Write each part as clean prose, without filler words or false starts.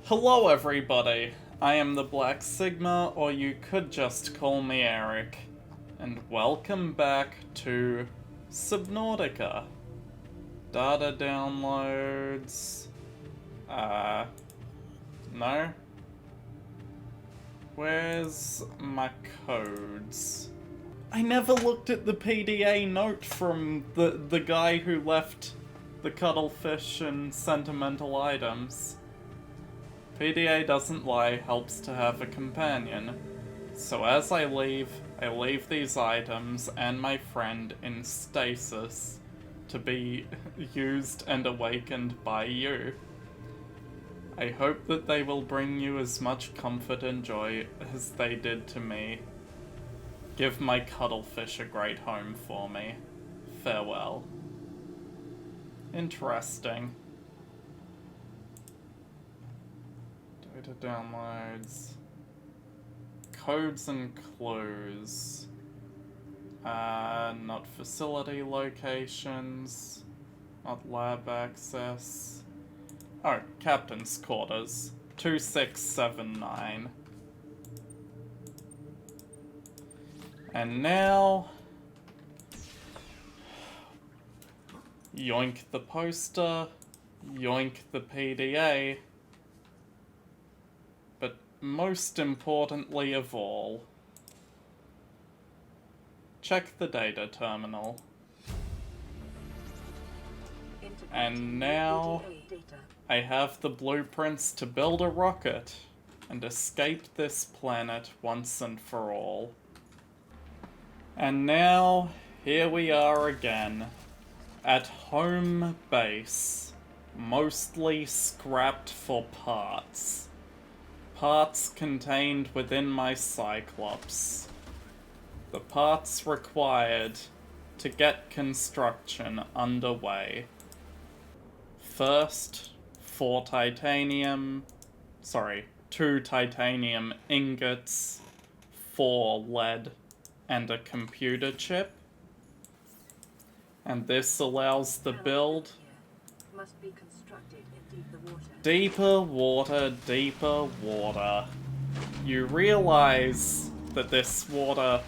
Hello everybody, I am the Black Sigma, or you could just call me Eric, and welcome back to Subnautica. Data downloads... no? Where's my codes? I never looked at the PDA note from the guy who left the cuttlefish and sentimental items. PDA doesn't lie, helps to have a companion. So as I leave these items and my friend in stasis to be used and awakened by you. I hope that they will bring you as much comfort and joy as they did to me. Give my cuttlefish a great home for me. Farewell. Interesting. Data downloads. Codes and clues. Not facility locations. Not lab access. Oh, Captain's Quarters. 2679. And now... yoink the poster. Yoink the PDA. But most importantly of all, check the data terminal. And now I have the blueprints to build a rocket and escape this planet once and for all. And now, here we are again, at home base, mostly scrapped for parts. Parts contained within my Cyclops. The parts required to get construction underway. First, 2 titanium ingots, 4 lead, and a computer chip. And this allows the build. Must be constructed in deeper water. Deeper water, deeper water. You realize that this water...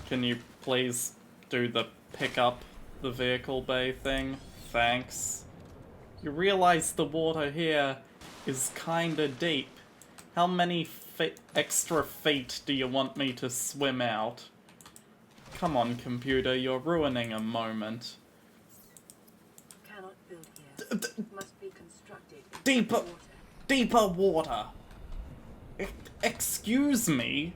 Can you please do the pick up the vehicle bay thing? Thanks. You realize the water here is kinda deep. How many extra feet do you want me to swim out? Come on, computer, you're ruining a moment. Cannot build here. Must be constructed in Deeper, water. deeper water. Excuse me?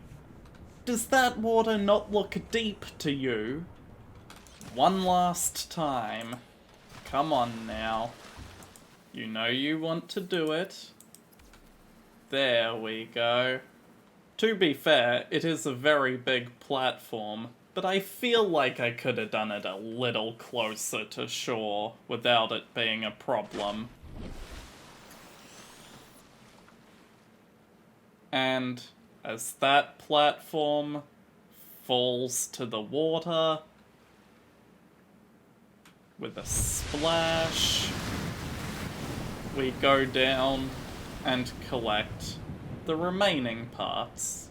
Does that water not look deep to you? One last time. Come on now. You know you want to do it. There we go. To be fair, it is a very big platform, but I feel like I could have done it a little closer to shore without it being a problem. And as that platform falls to the water with a splash, we go down and collect the remaining parts.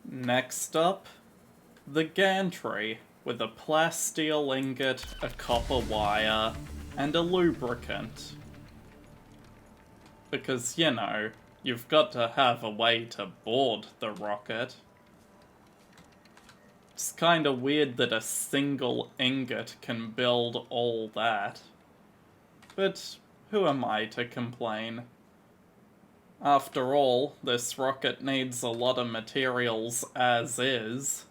Next up, the gantry with a plasteel ingot, a copper wire, and a lubricant. Because, you know, you've got to have a way to board the rocket. It's kinda weird that a single ingot can build all that. But who am I to complain? After all, this rocket needs a lot of materials as is.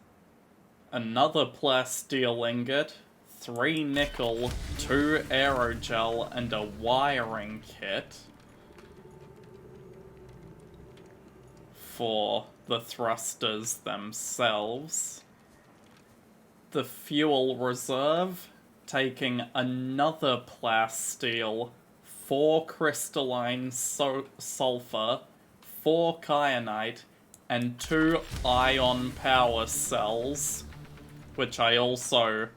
Another plasteel ingot, 3 nickel, 2 aerogel, and a wiring kit for the thrusters themselves. The fuel reserve, taking another plasteel, 4 crystalline sulfur, 4 kyanite, and 2 ion power cells, which I also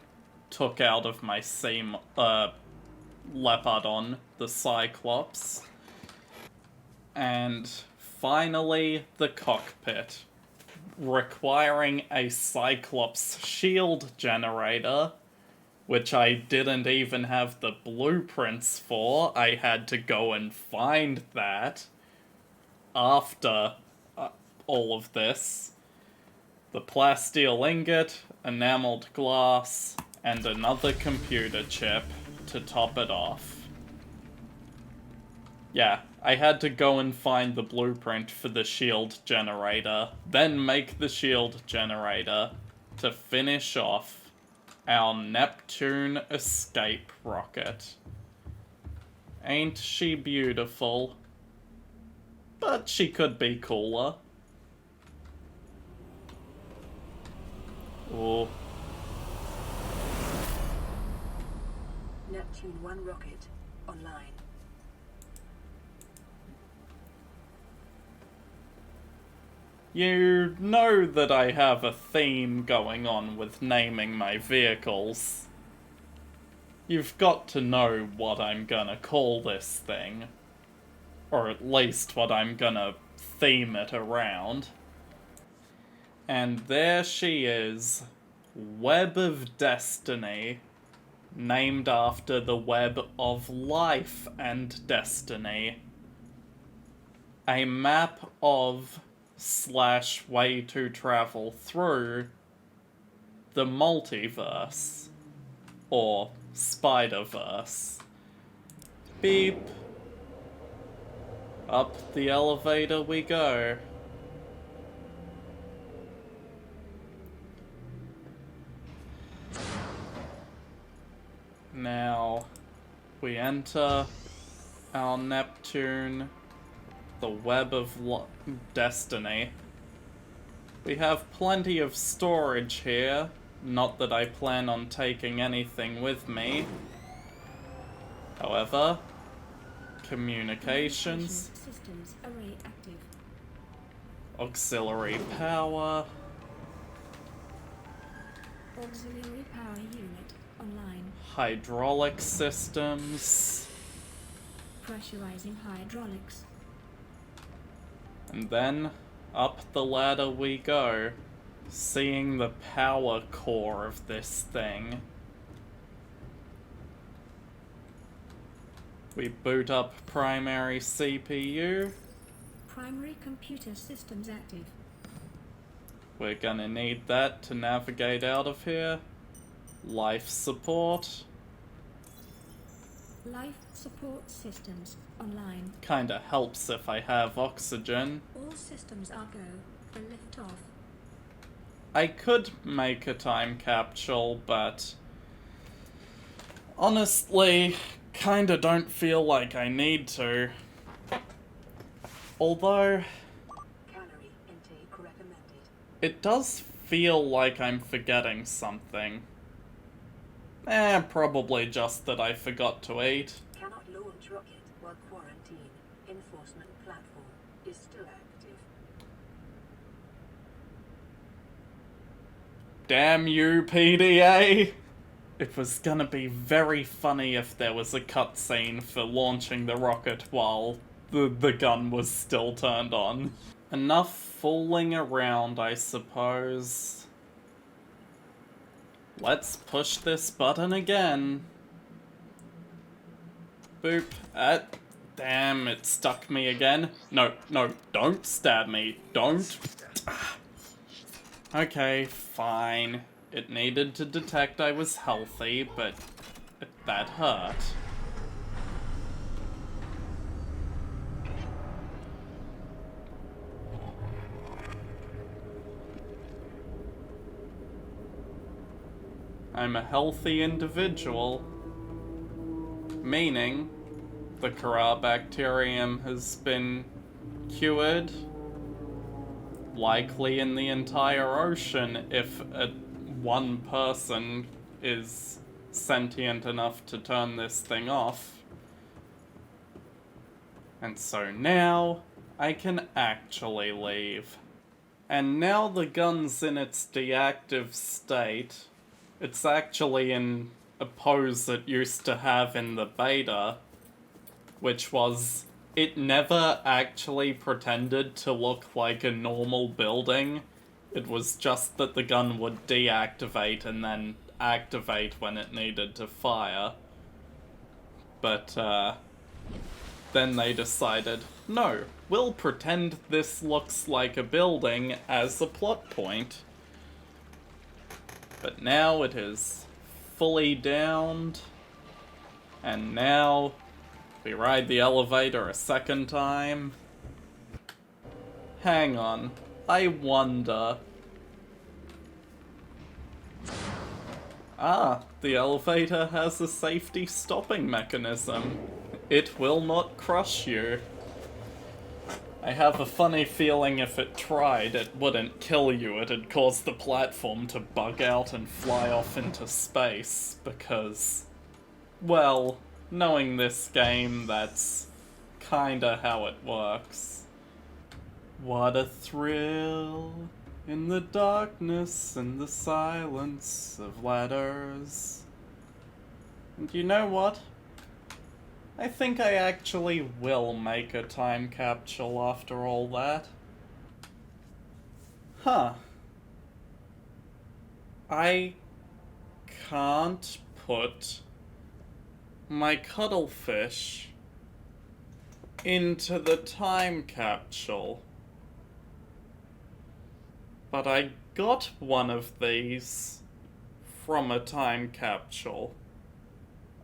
took out of my same Leopardon, the Cyclops. And finally, the cockpit, requiring a Cyclops shield generator, which I didn't even have the blueprints for. I had to go and find that after all of this. The plasteel ingot, enameled glass, and another computer chip to top it off. Yeah, I had to go and find the blueprint for the shield generator, then make the shield generator to finish off our Neptune Escape Rocket. Ain't she beautiful? But she could be cooler. Oh. Neptune 1 rocket online. You know that I have a theme going on with naming my vehicles. You've got to know what I'm gonna call this thing. Or at least what I'm gonna theme it around. And there she is, Web of Destiny, named after the web of life and destiny. A map of / way to travel through the multiverse, or Spider-Verse. Beep. Up the elevator we go. Now, we enter our Neptune, the web of destiny. We have plenty of storage here, not that I plan on taking anything with me. However, communications, Systems array active. auxiliary power, Auxiliary power unit online. hydraulic systems, Pressurizing hydraulics. and then up the ladder we go, seeing the power core of this thing. We boot up primary CPU. Primary computer systems active. We're gonna need that to navigate out of here. Life support. Life support systems online. Kinda helps if I have oxygen. All systems are go for liftoff. I could make a time capsule, but honestly, kinda don't feel like I need to. Although, Calorie intake recommended. it does feel like I'm forgetting something. Probably just that I forgot to eat. Cannot launch rocket while quarantine. Enforcement platform is still active. Damn you, PDA! It was gonna be very funny if there was a cutscene for launching the rocket while the gun was still turned on. Enough fooling around, I suppose. Let's push this button again. Boop. Damn, it stuck me again. No, don't stab me. Don't. Okay, fine. It needed to detect I was healthy, but that hurt. I'm a healthy individual. Meaning, the Carabacterium has been cured. Likely in the entire ocean if one person is sentient enough to turn this thing off. And so now, I can actually leave. And now the gun's in its deactive state. It's actually in a pose it used to have in the beta, which was it never actually pretended to look like a normal building. It was just that the gun would deactivate and then activate when it needed to fire. But, then they decided, no, we'll pretend this looks like a building as a plot point. But now it is fully downed, and now we ride the elevator a second time. Hang on, I wonder... Ah, the elevator has a safety stopping mechanism. It will not crush you. I have a funny feeling if it tried, it wouldn't kill you. It'd cause the platform to bug out and fly off into space, because... well, knowing this game, that's kinda how it works. What a thrill in the darkness and the silence of ladders. And you know what? I think I actually will make a time capsule after all that. Huh. I can't put my cuttlefish into the time capsule. But I got one of these from a time capsule.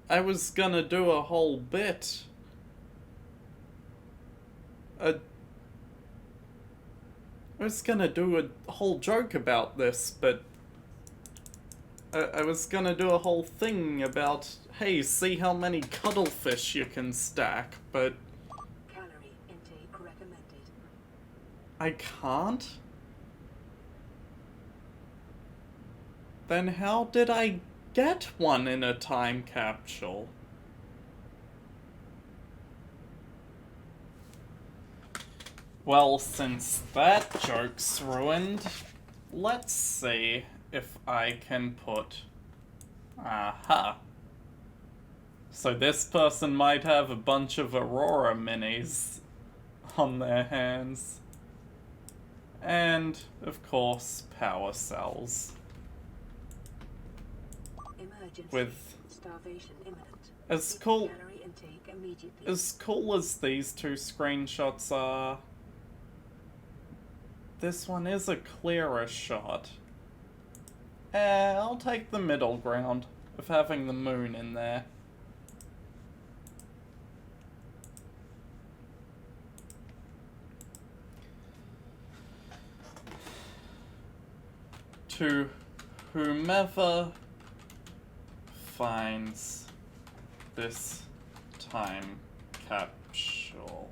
I was gonna do a whole bit. I was gonna do a whole joke about this, but I was gonna do a whole thing about, hey, see how many cuttlefish you can stack, but Calorie intake recommended. I can't? Then how did I get one in a time capsule? Well, since that joke's ruined, let's see if I can put... aha. So this person might have a bunch of Aurora minis on their hands. And, of course, power cells. Emergency. With Starvation imminent. as cool Calorie intake immediately. as these two screenshots are, this one is a clearer shot. I'll take the middle ground of having the moon in there. To whomever finds this time capsule,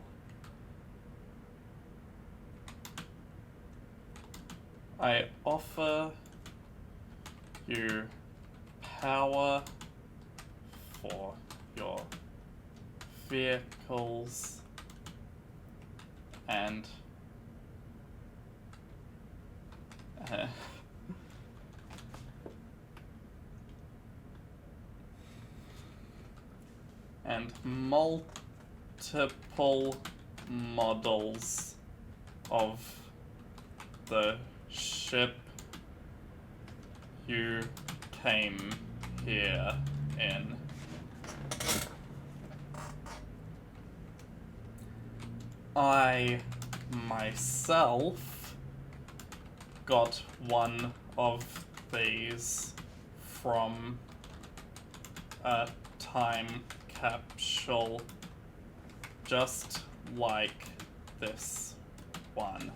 I offer you power for your vehicles and and multiple models of the ship you came here in. I myself got one of these from a time capsule just like this one.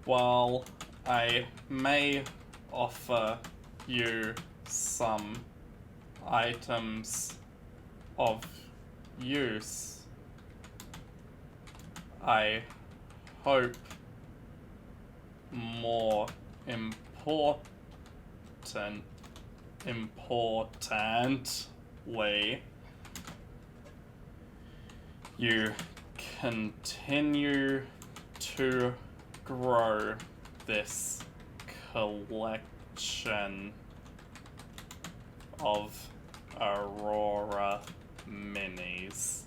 While I may offer you some items of use, I hope more importantly, you continue to grow this collection of Aurora minis.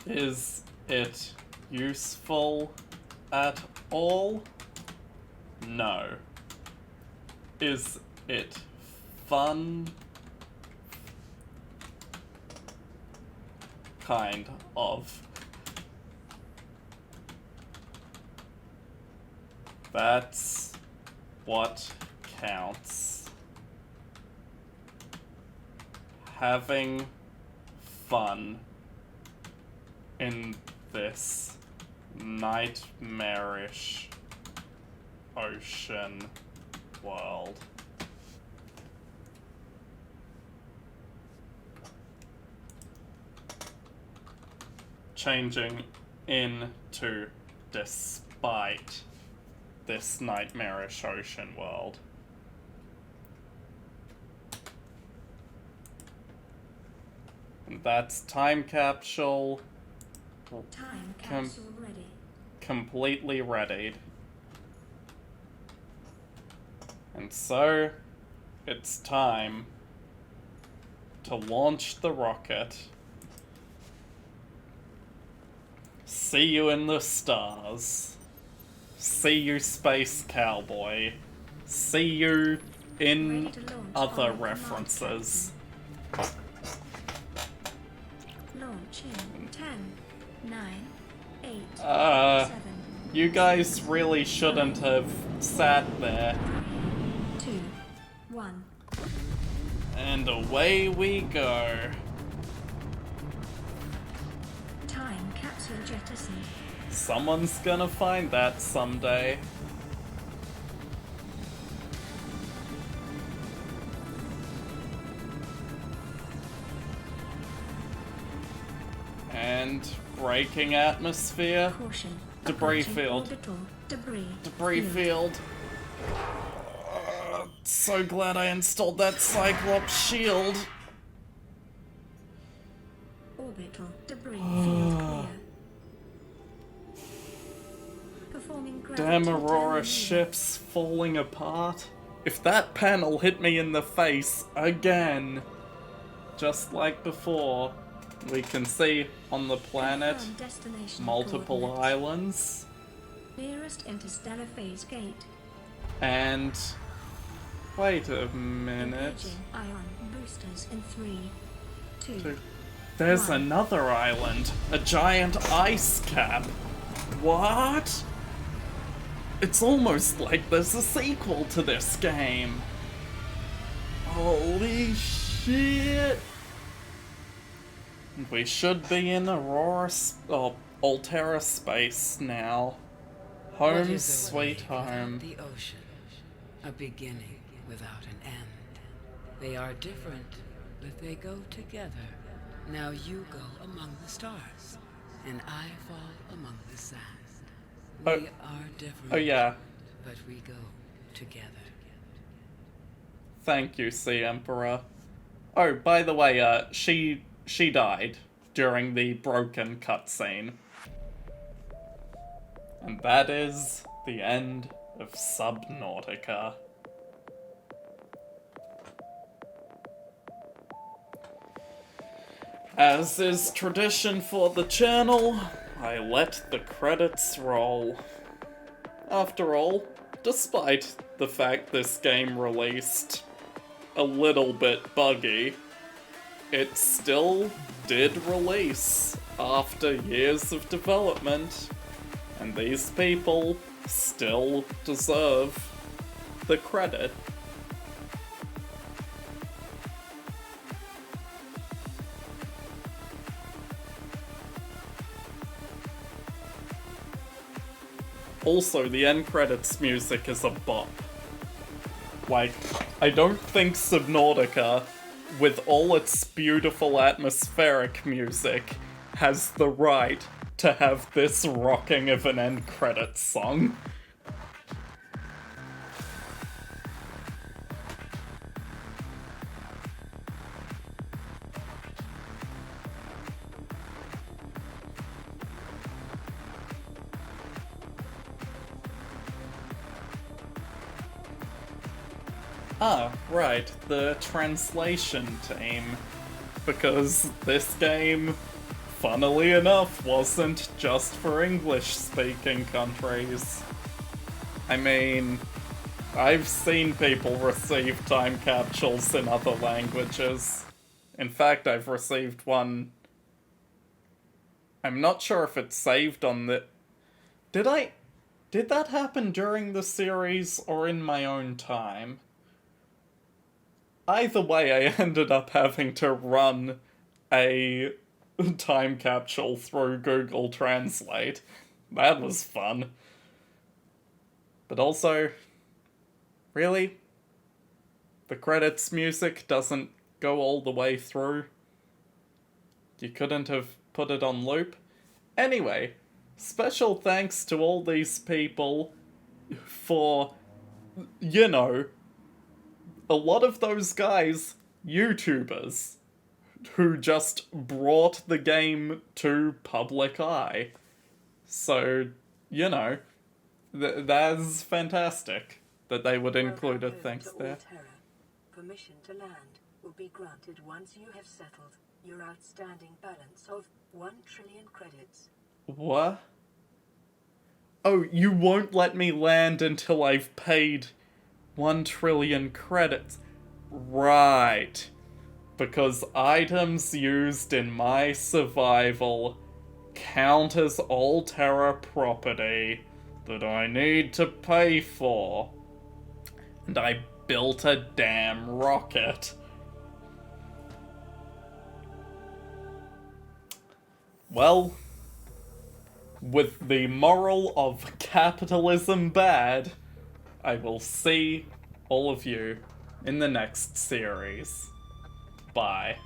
Is it useful at all? No. Is it fun? Kind of. That's what counts. Having fun in this nightmarish ocean world. Changing into despite this nightmarish ocean world. And that's time capsule. Time capsule ready. Completely readied. And so, it's time to launch the rocket. See you in the stars. See you, Space Cowboy. See you in other references. Launch in 10, 9, 8, 7. You guys really shouldn't have sat there. 2, 1. And away we go. Time capsule jettisoned. Someone's gonna find that someday. And braking atmosphere. Caution. Debris Approaching field. orbital debris. Debris field. So glad I installed that Cyclops shield. Orbital debris field clear. Performing gravity Damn Aurora maneuver. ships falling apart. If that panel hit me in the face again, just like before, we can see on the planet Confirm destination multiple coordinates. islands. Nearest interstellar phase gate. And wait a minute. Engaging ion boosters in 3, 2. There's One. another island, a giant ice cap. What? It's almost like there's a sequel to this game. Holy shit. We should be in Altera space now. What Home is a sweet wave home. without the ocean, a beginning without an end. They are different, but they go together. Now you go among the stars, and I fall among the sand. We are different. Oh yeah. But we go together. Thank you, Sea Emperor. Oh, by the way, she died during the broken cutscene. And that is the end of Subnautica. As is tradition for the channel, I let the credits roll. After all, despite the fact this game released a little bit buggy, it still did release after years of development, and these people still deserve the credit. Also, the end credits music is a bop. Like, I don't think Subnautica, with all its beautiful atmospheric music, has the right to have this rocking of an end credits song. Ah, right, the translation team. Because this game, funnily enough, wasn't just for English-speaking countries. I mean, I've seen people receive time capsules in other languages. In fact, I've received one. I'm not sure if it's saved on the... Did that happen during the series or in my own time? Either way, I ended up having to run a time capsule through Google Translate. That was fun. But also, really? The credits music doesn't go all the way through? You couldn't have put it on loop? Anyway, special thanks to all these people for, you know, a lot of those guys, YouTubers, who just brought the game to public eye. So, you know, that's fantastic that they would include a thanks there. Permission to land will be granted once you have settled your outstanding balance of 1 trillion credits. What? Oh, you won't let me land until I've paid 1 trillion credits. Right. Because items used in my survival count as Alterra property that I need to pay for. And I built a damn rocket. Well, with the moral of capitalism bad, I will see all of you in the next series. Bye.